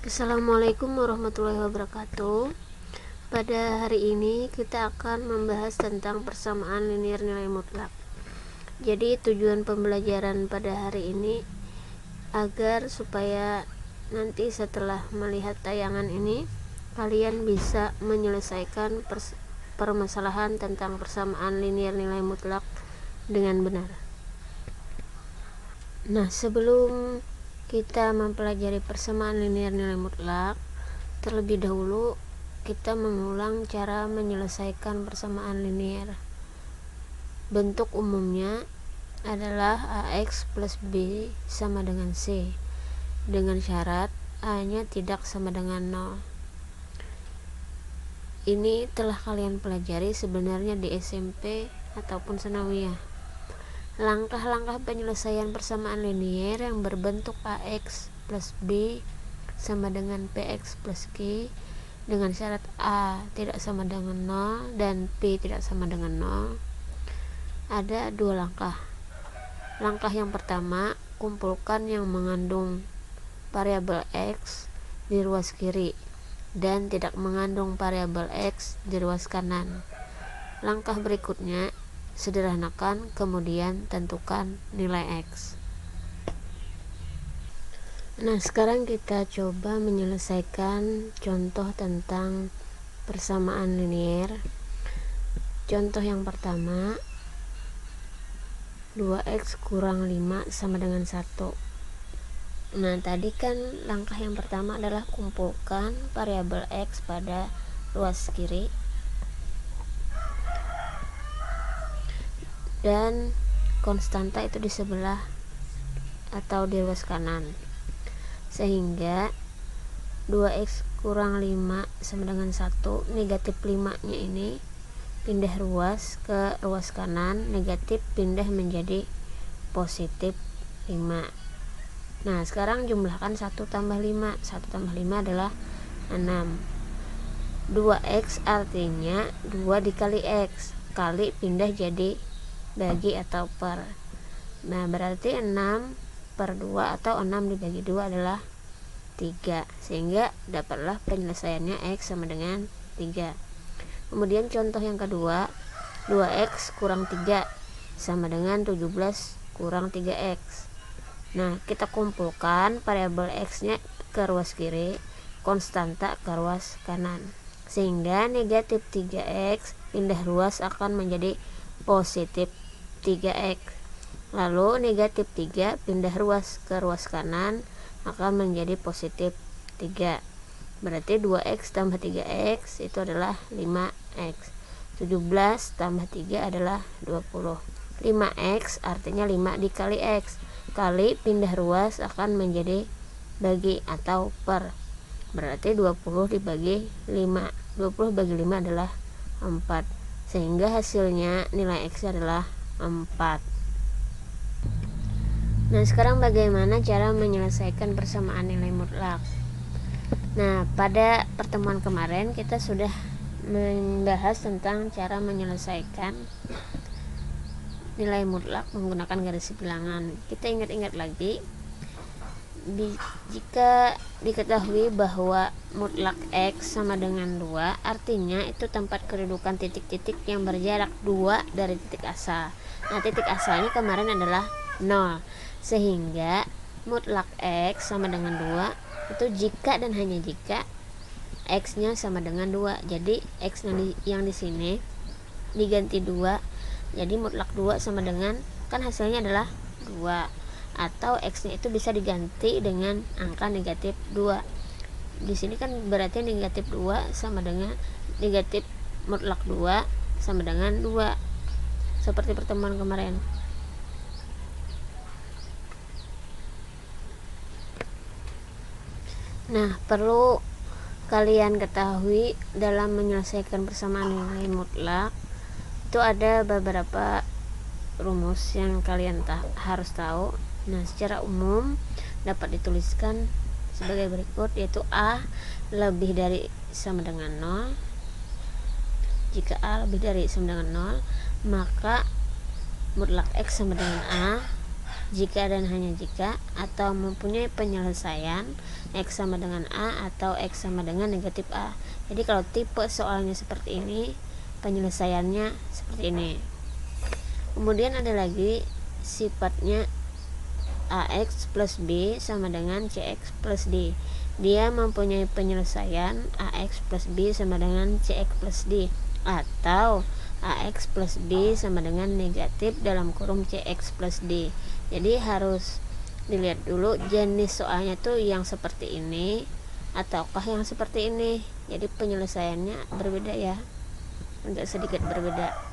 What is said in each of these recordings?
Assalamualaikum warahmatullahi wabarakatuh. Pada hari ini kita akan membahas tentang persamaan linier nilai mutlak. Jadi tujuan pembelajaran pada hari ini agar supaya nanti setelah melihat tayangan ini kalian bisa menyelesaikan permasalahan tentang persamaan linier nilai mutlak dengan benar. Nah, sebelum kita mempelajari persamaan linier nilai mutlak, terlebih dahulu kita mengulang cara menyelesaikan persamaan linier. Bentuk umumnya adalah AX plus B sama dengan C, dengan syarat A-nya tidak sama dengan 0. Ini telah kalian pelajari sebenarnya di SMP ataupun sanawiyah. Langkah-langkah penyelesaian persamaan linier yang berbentuk AX plus B sama dengan PX plus Q dengan syarat A tidak sama dengan 0 dan P tidak sama dengan 0 ada dua langkah. Langkah yang pertama, kumpulkan yang mengandung variabel X di ruas kiri dan tidak mengandung variabel X di ruas kanan. Langkah berikutnya, sederhanakan kemudian tentukan nilai X. Nah, sekarang kita coba menyelesaikan contoh tentang persamaan linier. Contoh yang pertama, 2x kurang 5 sama dengan 1. Nah, tadi kan langkah yang pertama adalah kumpulkan variabel X pada ruas kiri dan konstanta itu di sebelah atau di ruas kanan, sehingga 2x kurang 5 sama dengan 1, negatif 5 nya ini pindah ruas ke ruas kanan, negatif pindah menjadi positif 5. Nah, sekarang jumlahkan 1 tambah 5. 1 tambah 5 adalah 6. 2x artinya 2 dikali x, kali pindah jadi bagi atau per. Nah, berarti 6 per 2 atau 6 dibagi 2 adalah 3, sehingga dapatlah penyelesaiannya X sama dengan 3. Kemudian contoh yang kedua, 2x kurang 3 sama dengan 17 kurang 3x. Nah, kita kumpulkan variabel X nya ke ruas kiri, konstanta ke ruas kanan, sehingga negatif 3x pindah ruas akan menjadi positif 3x. Lalu negatif 3 pindah ruas ke ruas kanan akan menjadi positif 3. Berarti 2x tambah 3x itu adalah 5x. 17 tambah 3 adalah 20. 5x artinya 5 dikali x, kali pindah ruas akan menjadi bagi atau per. Berarti 20 dibagi 5. 20 bagi 5 adalah 4. Sehingga hasilnya nilai x adalah 4. Nah, sekarang bagaimana cara menyelesaikan persamaan nilai mutlak? Nah, pada pertemuan kemarin kita sudah membahas tentang cara menyelesaikan nilai mutlak menggunakan garis bilangan. Kita ingat-ingat lagi, jika diketahui bahwa mutlak X sama dengan 2, artinya itu tempat kedudukan titik-titik yang berjarak 2 dari titik asal. Nah, titik asalnya kemarin adalah 0, sehingga mutlak X sama dengan 2 itu jika dan hanya jika X nya sama dengan 2. Jadi X yang di sini diganti 2, jadi mutlak 2 sama dengan, kan hasilnya adalah 2, atau X nya itu bisa diganti dengan angka negatif 2. Di sini kan berarti negatif 2 sama dengan negatif mutlak 2 sama dengan 2, seperti pertemuan kemarin. Nah, perlu kalian ketahui dalam menyelesaikan persamaan nilai mutlak itu ada beberapa rumus yang kalian harus tahu. Nah, secara umum dapat dituliskan sebagai berikut, yaitu A lebih dari sama dengan 0. Jika A lebih dari sama dengan 0, maka mutlak X sama dengan A. jika dan hanya jika, atau mempunyai penyelesaian X sama dengan A atau X sama dengan negatif A. Jadi kalau tipe soalnya seperti ini, penyelesaiannya seperti ini. Kemudian ada lagi sifatnya AX plus B sama dengan CX plus D. Dia mempunyai penyelesaian AX plus B sama dengan CX plus D, atau AX plus B sama dengan negatif dalam kurung CX plus D. Jadi harus dilihat dulu jenis soalnya tuh yang seperti ini ataukah yang seperti ini. Jadi penyelesaiannya berbeda ya, agak sedikit berbeda.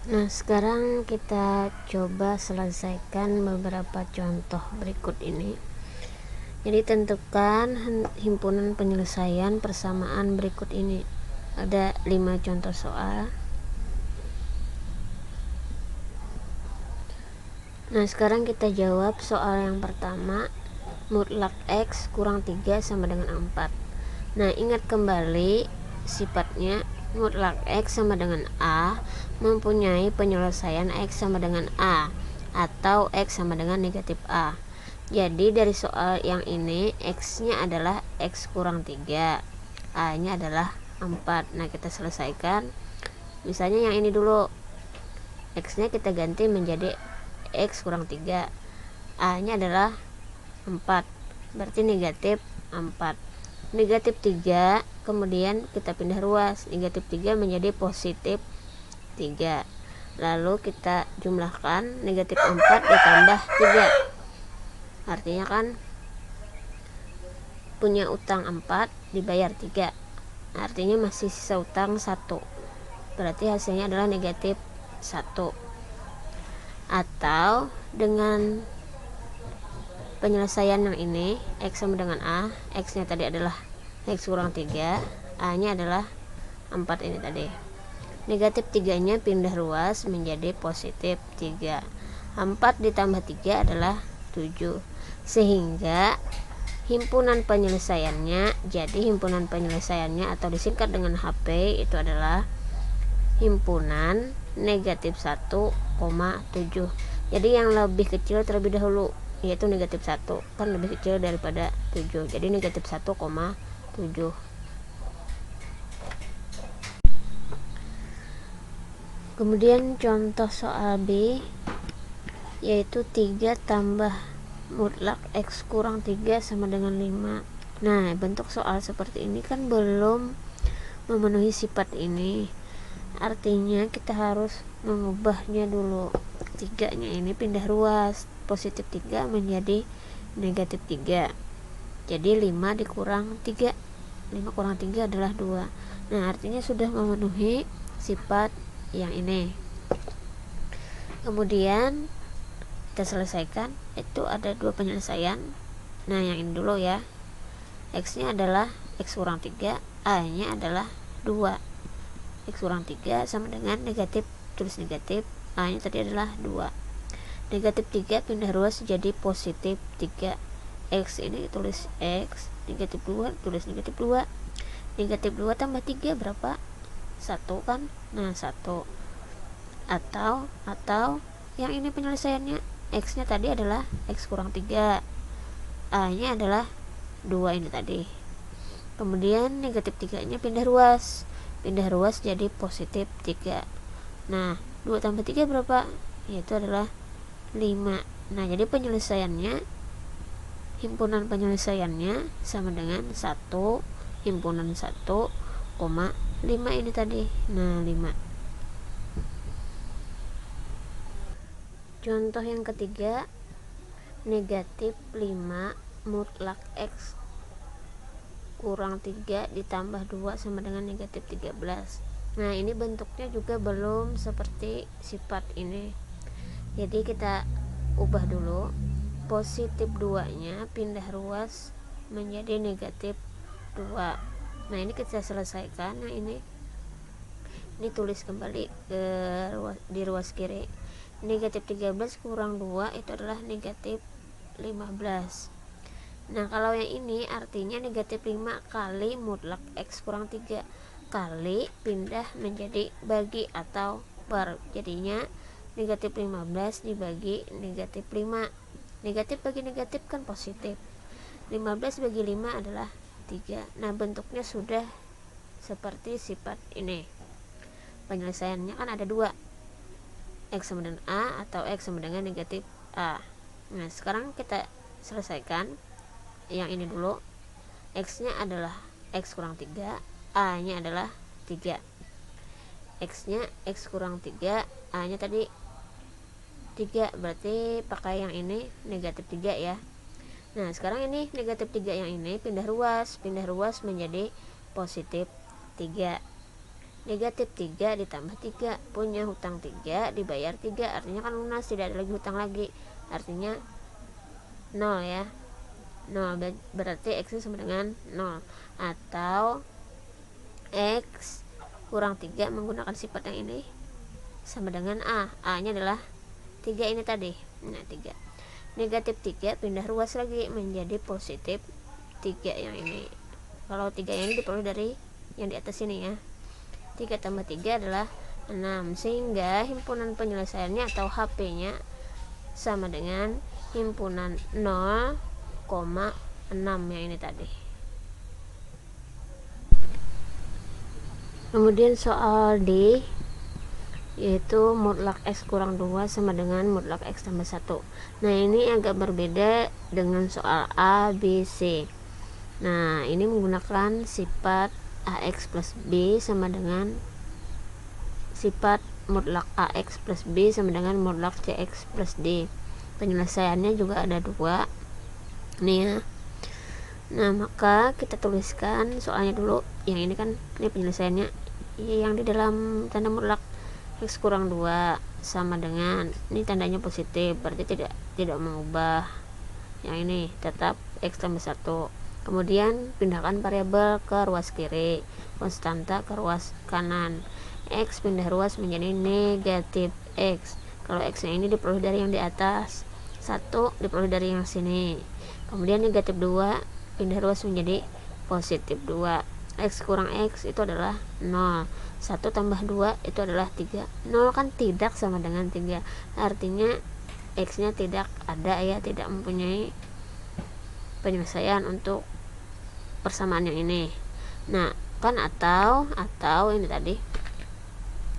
Nah, sekarang kita coba selesaikan beberapa contoh berikut ini. Jadi tentukan himpunan penyelesaian persamaan berikut ini. Ada 5 contoh soal. Nah, sekarang kita jawab soal yang pertama. Mutlak X kurang 3 sama dengan 4. Nah, ingat kembali sifatnya mutlak X sama dengan A mempunyai penyelesaian X sama dengan A atau X sama dengan negatif A. Jadi dari soal yang ini X nya adalah X kurang 3, A nya adalah 4. Nah, kita selesaikan. Misalnya yang ini dulu, X nya kita ganti menjadi X kurang 3, A nya adalah 4, berarti negatif 4. Negatif 3, kemudian kita pindah ruas, negatif 3 menjadi positif 3. Lalu kita jumlahkan, negatif 4 ditambah 3. Artinya kan punya utang 4 dibayar 3. Artinya masih sisa utang 1. Berarti hasilnya adalah negatif 1. Atau dengan penyelesaian yang ini, X sama dengan A, X nya tadi adalah X kurang 3, A nya adalah 4 ini tadi. Negatif 3 nya pindah ruas menjadi positif 3. 4 ditambah 3 adalah 7. Sehingga himpunan penyelesaiannya, jadi himpunan penyelesaiannya atau disingkat dengan HP itu adalah himpunan negatif 1,7. Jadi yang lebih kecil terlebih dahulu, yaitu negatif 1, kan lebih kecil daripada 7, jadi negatif 1,7. Kemudian contoh soal B, yaitu 3 tambah mutlak X kurang 3 sama dengan 5. Nah, bentuk soal seperti ini kan belum memenuhi sifat ini, artinya kita harus mengubahnya dulu. 3 nya ini pindah ruas, positif 3 menjadi negatif 3, jadi 5 dikurang 3, 5 kurang 3 adalah 2. Nah, artinya sudah memenuhi sifat yang ini. Kemudian kita selesaikan, itu ada 2 penyelesaian. Nah, yang ini dulu ya, X nya adalah X kurang 3, A nya adalah 2. X kurang 3 sama dengan negatif, tulis negatif, A nya tadi adalah 2. Negatif 3 pindah ruas jadi positif 3. X ini tulis X, negatif 2 tulis negatif 2. Negatif 2 tambah 3 berapa? 1 kan? Nah, 1. Atau yang ini penyelesaiannya, X nya tadi adalah X kurang 3, A nya adalah 2 ini tadi. Kemudian negatif 3 nya pindah ruas jadi positif 3. Nah, 2 tambah 3 berapa? Yaitu adalah 5. Nah, jadi penyelesaiannya, himpunan penyelesaiannya sama dengan 1 himpunan 1,5 ini tadi. Nah, 5. Contoh yang ketiga, negatif 5 mutlak X kurang 3 ditambah 2 sama dengan negatif 13. Nah, ini bentuknya juga belum seperti sifat ini, jadi kita ubah dulu. Positif 2 nya pindah ruas menjadi negatif 2. Nah, ini kita selesaikan. Nah, ini tulis kembali ke di ruas kiri. Negatif 13 kurang 2 itu adalah negatif 15. Nah, kalau yang ini artinya negatif 5 kali mutlak X kurang 3 kali pindah menjadi bagi atau per, jadinya negatif 15 dibagi negatif 5. Negatif bagi negatif kan positif. 15 bagi 5 adalah 3. Nah, bentuknya sudah seperti sifat ini. Penyelesaiannya kan ada dua, X sama dengan A atau X sama dengan negatif A. Nah, sekarang kita selesaikan yang ini dulu. X nya adalah X kurang 3, A nya adalah 3. X nya X kurang 3, A nya tadi 3, berarti pakai yang ini negatif 3 ya. Nah, sekarang ini negatif 3 yang ini pindah ruas menjadi positif 3. Negatif 3 ditambah 3, punya hutang 3 dibayar 3, artinya kan lunas, tidak ada lagi hutang lagi, artinya 0 ya. 0 berarti X sama dengan 0, atau X kurang 3 menggunakan sifat yang ini sama dengan A nya adalah 3 ini tadi. Nah, 3 negatif 3 pindah ruas lagi menjadi positif 3 yang ini. Kalau 3 yang ini diperoleh dari yang di atas ini ya. 3 tambah 3 adalah 6, sehingga himpunan penyelesaiannya atau HP nya sama dengan himpunan 0,6 yang ini tadi. Kemudian soal D, yaitu mutlak X kurang 2 sama dengan mutlak X tambah 1. Nah, ini agak berbeda dengan soal A, B, C. Nah, ini menggunakan sifat AX plus B sama dengan sifat mutlak AX plus B sama dengan mutlak CX plus D. Penyelesaiannya juga ada dua nih ya. Nah, maka kita tuliskan soalnya dulu. Yang ini kan ini penyelesaiannya yang di dalam tanda mutlak X kurang 2 sama dengan, ini tandanya positif, berarti tidak mengubah. Yang ini tetap X tambah 1. Kemudian pindahkan variabel ke ruas kiri, konstanta ke ruas kanan. X pindah ruas menjadi negatif X. Kalau X nya ini diperoleh dari yang di atas, 1 diperoleh dari yang sini. Kemudian negatif 2 pindah ruas menjadi positif 2. X kurang X itu adalah 0. 1 tambah 2 itu adalah 3. 0 kan tidak sama dengan 3, artinya X nya tidak ada ya, tidak mempunyai penyelesaian untuk persamaan yang ini. Nah, kan atau ini tadi,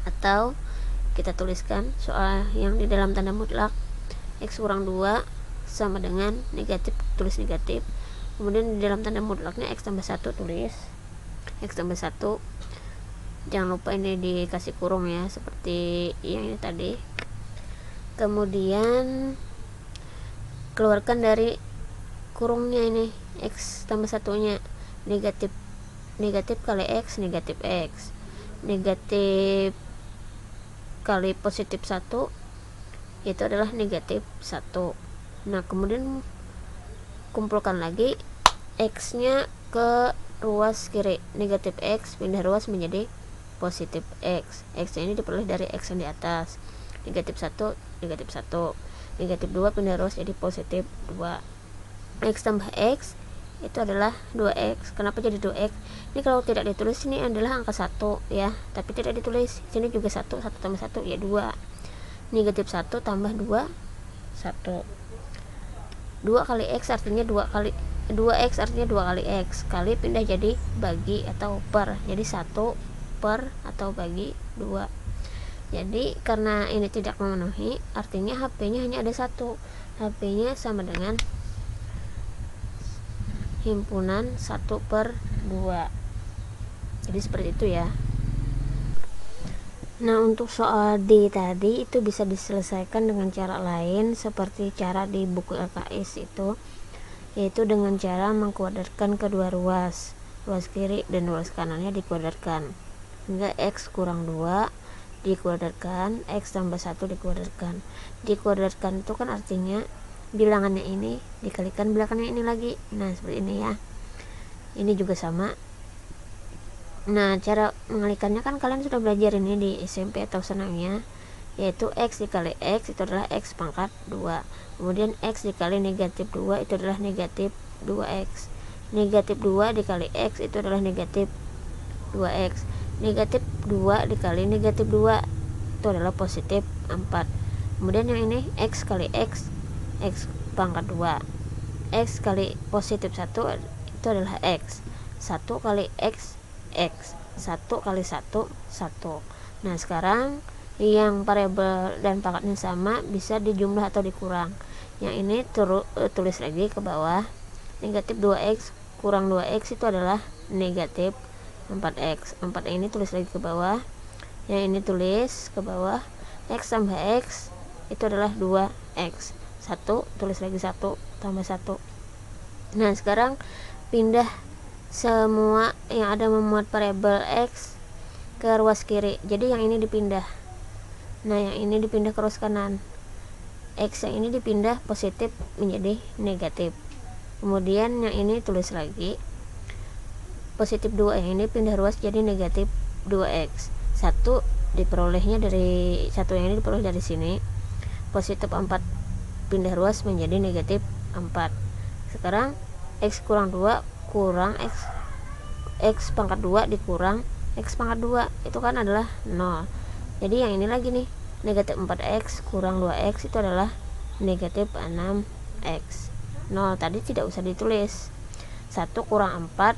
atau kita tuliskan soal yang di dalam tanda mutlak X kurang 2 sama dengan negatif, tulis negatif. Kemudian di dalam tanda mutlaknya X tambah 1 tulis X tambah 1. Jangan lupa ini dikasih kurung ya, seperti yang ini tadi. Kemudian keluarkan dari kurungnya ini X tambah 1 nya, negatif kali X, negatif X. Negatif kali positif 1 itu adalah negatif 1. Nah, kemudian kumpulkan lagi X nya ke ruas kiri, negatif X pindah ruas menjadi positif X. X ini diperoleh dari X yang di atas, negatif 1, negatif 1. Negatif 2 pindah ruas jadi positif 2. X tambah X itu adalah 2X. Kenapa jadi 2X? Ini kalau tidak ditulis, ini adalah angka 1 ya, tapi tidak ditulis, sini juga 1 tambah 1 ya 2. Negatif 1 tambah 2, 1. 2 kali X artinya 2X artinya 2 kali X, kali pindah jadi bagi atau per, jadi 1 per atau bagi 2. Jadi karena ini tidak memenuhi, artinya HP nya hanya ada 1. HP nya sama dengan himpunan 1 per 2. Jadi seperti itu ya. Nah, untuk soal D tadi itu bisa diselesaikan dengan cara lain, seperti cara di buku LKS itu, yaitu dengan cara mengkuadratkan kedua ruas kiri dan ruas kanannya dikuadratkan hingga X kurang 2 dikuadratkan, X tambah 1 dikuadratkan. Dikuadratkan itu kan artinya bilangannya ini dikalikan bilangannya ini lagi. Nah, seperti ini ya. Ini juga sama. Nah, cara mengalikannya kan kalian sudah belajar ini di SMP atau senangnya, yaitu X dikali X itu adalah X pangkat 2. Kemudian X dikali negatif 2 itu adalah negatif 2X. Negatif 2 dikali X itu adalah negatif 2X. Negatif 2 dikali negatif 2 itu adalah positif 4. Kemudian yang ini X kali X, X pangkat 2, X kali positif 1 itu adalah X, 1 kali X, X, 1 kali 1, 1. Nah sekarang yang variabel dan pangkatnya sama bisa dijumlah atau dikurang. Yang ini tulis lagi ke bawah, negatif 2X kurang 2X itu adalah negatif 4X. 4 ini tulis lagi ke bawah, yang ini tulis ke bawah, X tambah X itu adalah 2X, 1 tulis lagi 1 tambah 1. Nah sekarang pindah semua yang ada memuat variabel X ke ruas kiri, jadi yang ini dipindah. Nah yang ini dipindah ke ruas kanan, X yang ini dipindah positif menjadi negatif. Kemudian yang ini tulis lagi positif 2, yang ini pindah ruas jadi negatif 2X. 1 diperolehnya dari 1 yang ini diperoleh dari sini, positif 4 pindah ruas menjadi negatif 4. Sekarang X kurang 2 kurang X pangkat 2 dikurang X pangkat 2 itu kan adalah 0. Jadi yang ini lagi nih, negatif 4X kurang 2X itu adalah negatif 6X. 0 tadi tidak usah ditulis. 1 kurang 4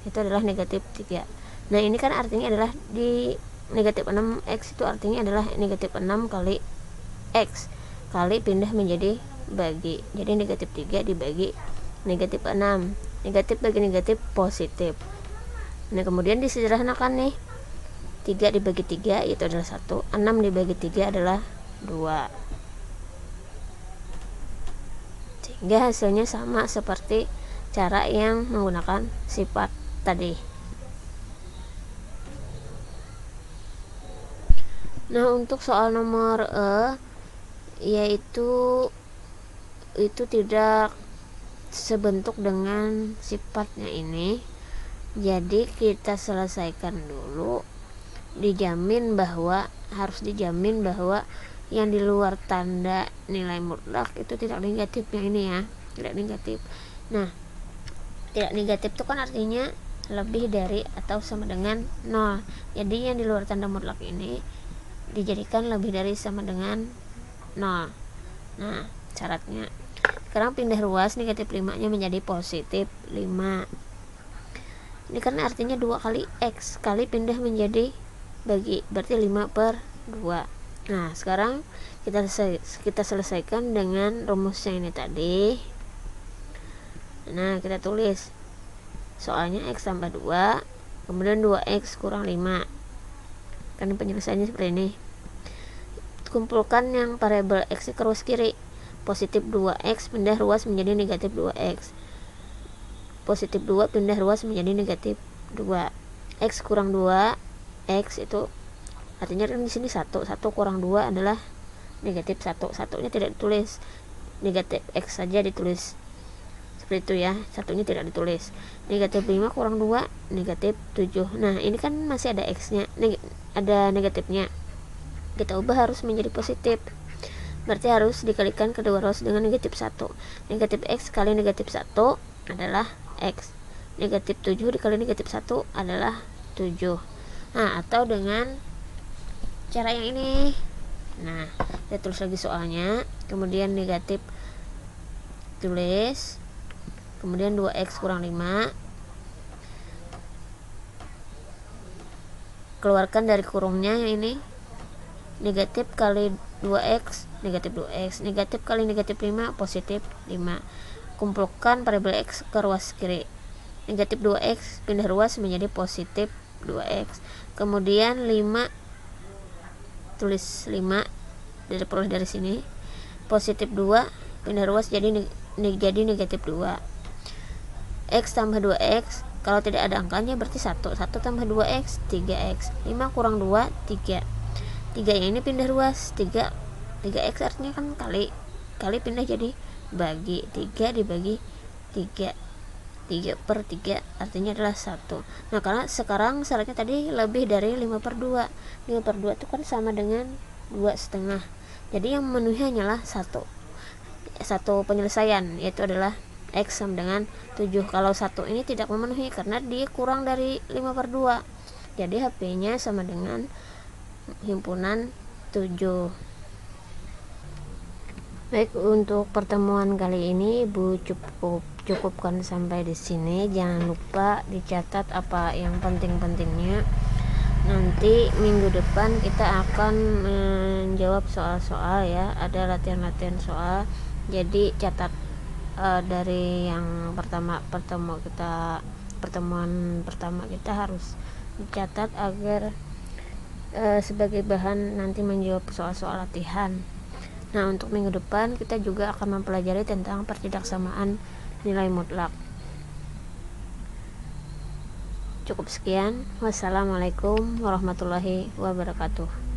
itu adalah negatif 3. Nah ini kan artinya adalah di negatif 6X itu artinya adalah negatif 6 kali X kali pindah menjadi bagi, jadi negatif 3 dibagi negatif 6, negatif bagi negatif positif. Nah kemudian disederhanakan nih, 3 dibagi 3 itu adalah 1, 6 dibagi 3 adalah 2, sehingga hasilnya sama seperti cara yang menggunakan sifat tadi. Nah untuk soal nomor E, yaitu itu tidak sebentuk dengan sifatnya ini, jadi kita selesaikan dulu. Harus dijamin bahwa yang di luar tanda nilai mutlak itu tidak negatif, yang ini ya tidak negatif. Nah tidak negatif itu kan artinya lebih dari atau sama dengan 0, jadi yang di luar tanda mutlak ini dijadikan lebih dari sama dengan 0. Nah syaratnya sekarang pindah ruas negatif 5 nya menjadi positif 5. Ini kan artinya 2 kali X kali pindah menjadi bagi, berarti 5/2. Nah sekarang kita selesaikan dengan rumusnya ini tadi. Nah kita tulis soalnya X tambah 2 kemudian 2X kurang 5, kan penyelesaiannya seperti ini. Kumpulkan yang variabel X ke ruas kiri, positif 2X pindah ruas menjadi negatif 2X, positif 2 pindah ruas menjadi negatif 2, X kurang 2 X itu artinya kan di sini 1 kurang 2 adalah negatif 1, satunya tidak ditulis, negatif X saja ditulis seperti itu ya, satunya tidak ditulis. Negatif 5 kurang 2 negatif 7. Nah ini kan masih ada X nya, ada negatifnya, kita ubah harus menjadi positif, berarti harus dikalikan kedua ruas dengan negatif 1. Negatif X kali negatif 1 adalah X, negatif 7 dikali negatif 1 adalah 7. Nah atau dengan cara yang ini. Nah kita tulis lagi soalnya, kemudian negatif tulis, kemudian 2X kurang 5 keluarkan dari kurungnya yang ini, negatif kali 2X negatif 2X, negatif kali negatif 5 positif 5. Kumpulkan variabel X ke ruas kiri, negatif 2X pindah ruas menjadi positif 2X, kemudian 5 tulis 5 diperoleh dari sini, positif 2 pindah ruas jadi negatif 2, X tambah 2X kalau tidak ada angkanya berarti 1 tambah 2X 3X, 5 kurang 2 3 yang ini pindah ruas 3X artinya kan kali pindah jadi bagi, 3 dibagi 3 3/3 artinya adalah 1. Nah karena sekarang syaratnya tadi lebih dari 5/2 itu kan sama dengan 2,5, jadi yang memenuhi hanyalah satu penyelesaian, yaitu adalah X sama dengan 7. Kalau 1 ini tidak memenuhi karena dia kurang dari 5/2, jadi HP nya sama dengan himpunan 7. Baik, untuk pertemuan kali ini Ibu cukupkan sampai di sini. Jangan lupa dicatat apa yang penting-pentingnya. Nanti minggu depan kita akan menjawab soal-soal ya. Ada latihan-latihan soal. Jadi catat dari yang pertemuan pertama kita harus dicatat agar sebagai bahan nanti menjawab soal-soal latihan. Nah, untuk minggu depan kita juga akan mempelajari tentang pertidaksamaan nilai mutlak. Cukup sekian. Wassalamualaikum warahmatullahi wabarakatuh.